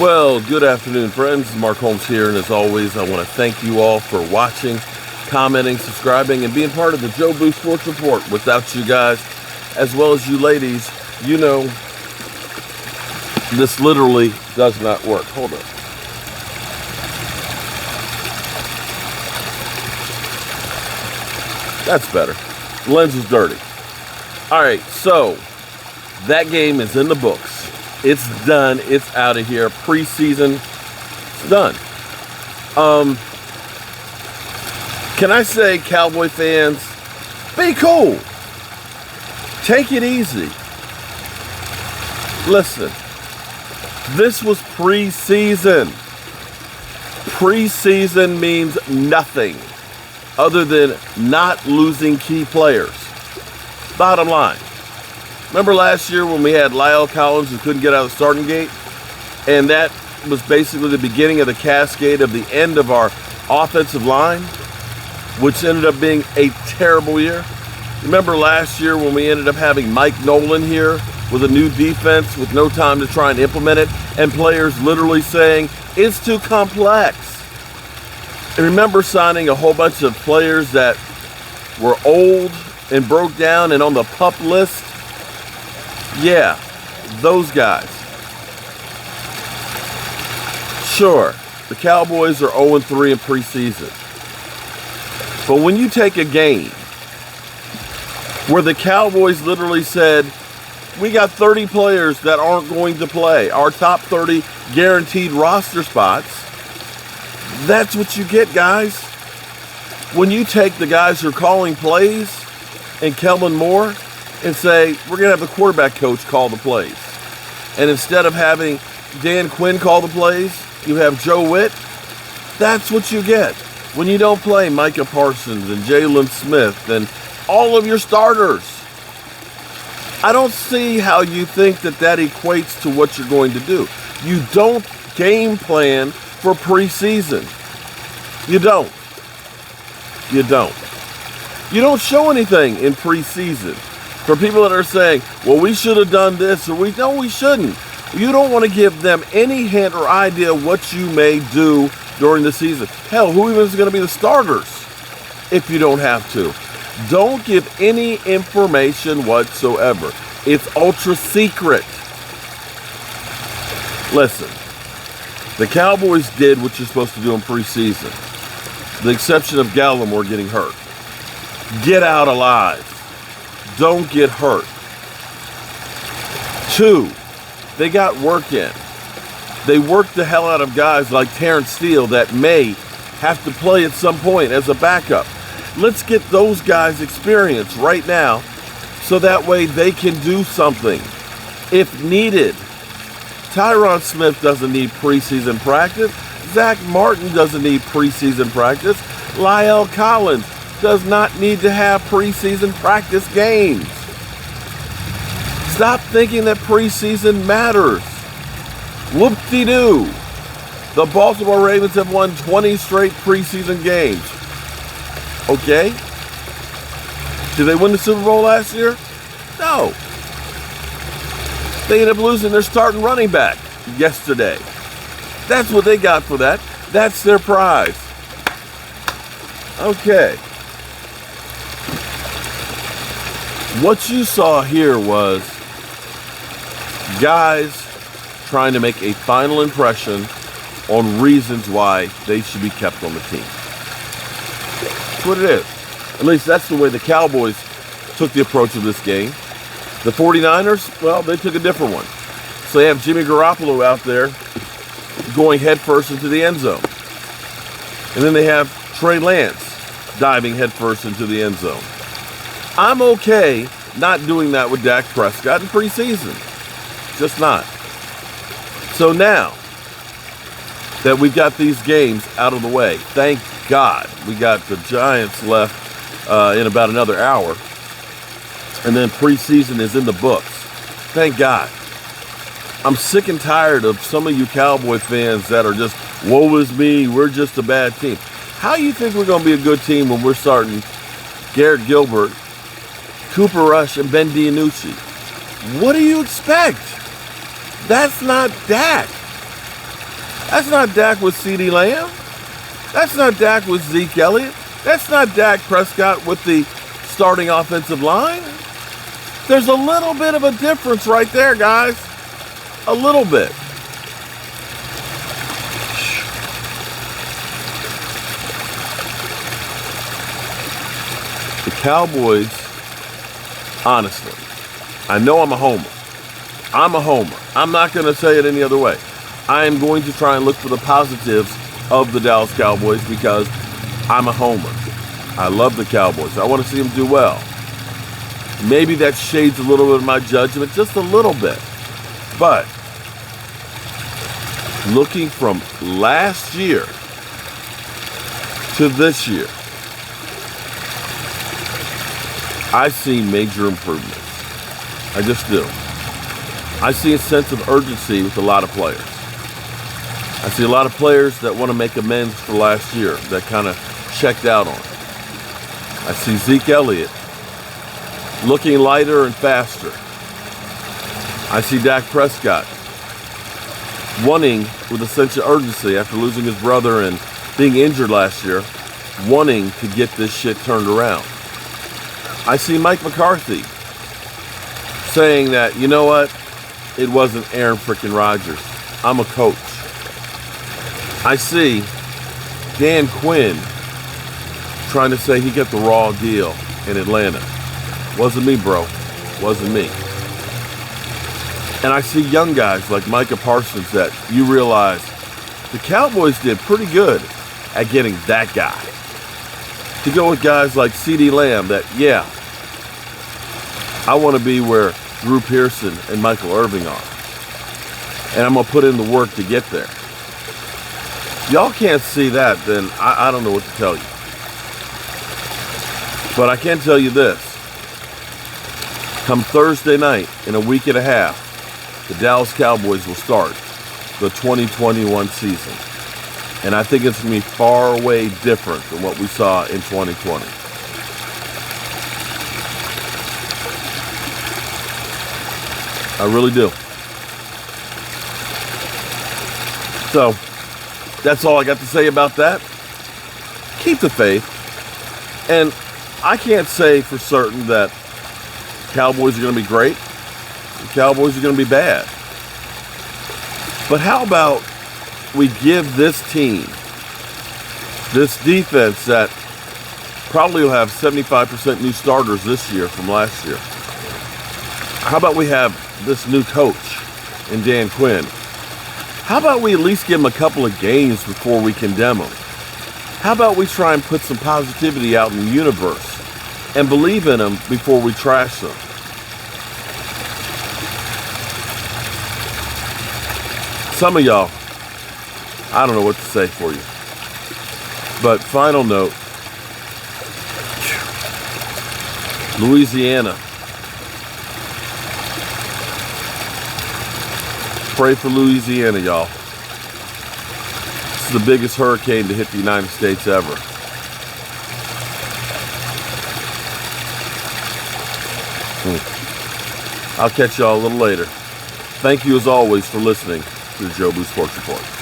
Well, good afternoon, friends. Mark Holmes here, and as always, I want to thank you all for watching, commenting, subscribing, and being part of the Joe Boo Sports Report. Without you guys, as well as you ladies, you know, this literally does not work. Hold on. That's better. The lens is dirty. All right, so that game is in the books. It's done. It's out of here. Preseason, it's done. Can I say, Cowboy fans, be cool. Take it easy. Listen, this was preseason. Preseason means nothing other than not losing key players. Bottom line. Remember last year when we had Lyle Collins who couldn't get out of the starting gate? And that was basically the beginning of the cascade of the end of our offensive line, which ended up being a terrible year. Remember last year when we ended up having Mike Nolan here with a new defense with no time to try and implement it, and players literally saying, it's too complex. And remember signing a whole bunch of players that were old and broke down and on the PUP list? Yeah, those guys. Sure, the Cowboys are 0-3 in preseason. But when you take a game where the Cowboys literally said, we got 30 players that aren't going to play, our top 30 guaranteed roster spots, that's what you get, guys. When you take the guys who are calling plays and Kellen Moore and say, we're going to have the quarterback coach call the plays. And instead of having Dan Quinn call the plays, you have Joe Witt. That's what you get when you don't play Micah Parsons and Jalen Smith and all of your starters. I don't see how you think that equates to what you're going to do. You don't game plan for preseason. You don't. You don't. You don't show anything in preseason. For people that are saying, well, we should have done this, or we shouldn't. You don't want to give them any hint or idea what you may do during the season. Hell, who even is going to be the starters if you don't have to? Don't give any information whatsoever. It's ultra secret. Listen, the Cowboys did what you're supposed to do in preseason. The exception of Gallimore getting hurt. Get out alive. Don't get hurt. 2, they got work in. They worked the hell out of guys like Terrence Steele that may have to play at some point as a backup. Let's get those guys experience right now so that way they can do something if needed. Tyron Smith doesn't need preseason practice. Zach Martin doesn't need preseason practice. Lyle Collins does not need to have preseason practice games. Stop thinking that preseason matters. Whoop-de-doo. The Baltimore Ravens have won 20 straight preseason games. Okay? Did they win the Super Bowl last year? No. They ended up losing their starting running back yesterday. That's what they got for that. That's their prize. Okay. What you saw here was guys trying to make a final impression on reasons why they should be kept on the team. That's what it is. At least that's the way the Cowboys took the approach of this game. The 49ers, well, they took a different one. So they have Jimmy Garoppolo out there going headfirst into the end zone. And then they have Trey Lance diving headfirst into the end zone. I'm okay not doing that with Dak Prescott in preseason. Just not. So now that we've got these games out of the way, thank God we got the Giants left in about another hour. And then preseason is in the books. Thank God. I'm sick and tired of some of you Cowboy fans that are just, woe is me, we're just a bad team. How do you think we're going to be a good team when we're starting Garrett Gilbert, Cooper Rush, and Ben DiNucci? What do you expect? That's not Dak. That's not Dak with CeeDee Lamb. That's not Dak with Zeke Elliott. That's not Dak Prescott with the starting offensive line. There's a little bit of a difference right there, guys. A little bit. The Cowboys, honestly, I know I'm a homer. I'm a homer. I'm not going to say it any other way. I am going to try and look for the positives of the Dallas Cowboys because I'm a homer. I love the Cowboys. I want to see them do well. Maybe that shades a little bit of my judgment, just a little bit. But looking from last year to this year, I see major improvements. I just do. I see a sense of urgency with a lot of players. I see a lot of players that want to make amends for last year that kind of checked out on it. I see Zeke Elliott looking lighter and faster. I see Dak Prescott wanting, with a sense of urgency after losing his brother and being injured last year, wanting to get this shit turned around. I see Mike McCarthy saying that, you know what, it wasn't Aaron frickin' Rodgers. I'm a coach. I see Dan Quinn trying to say he got the raw deal in Atlanta. Wasn't me, bro. Wasn't me. And I see young guys like Micah Parsons that you realize the Cowboys did pretty good at getting that guy. To go with guys like CeeDee Lamb that, yeah, I want to be where Drew Pearson and Michael Irving are. And I'm going to put in the work to get there. Y'all can't see that, then I don't know what to tell you. But I can tell you this. Come Thursday night, in a week and a half, the Dallas Cowboys will start the 2021 season. And I think it's going to be far way different than what we saw in 2020. I really do. So, that's all I got to say about that. Keep the faith. And I can't say for certain that Cowboys are going to be great. The Cowboys are going to be bad. But how about we give this team, this defense that probably will have 75% new starters this year from last year. How about we have this new coach in Dan Quinn? How about we at least give him a couple of games before we condemn him? How about we try and put some positivity out in the universe and believe in him before we trash them? Some of y'all, I don't know what to say for you. But final note, Louisiana. Pray for Louisiana, y'all. This is the biggest hurricane to hit the United States ever. I'll catch y'all a little later. Thank you as always for listening to the Joe Boo Sports Report.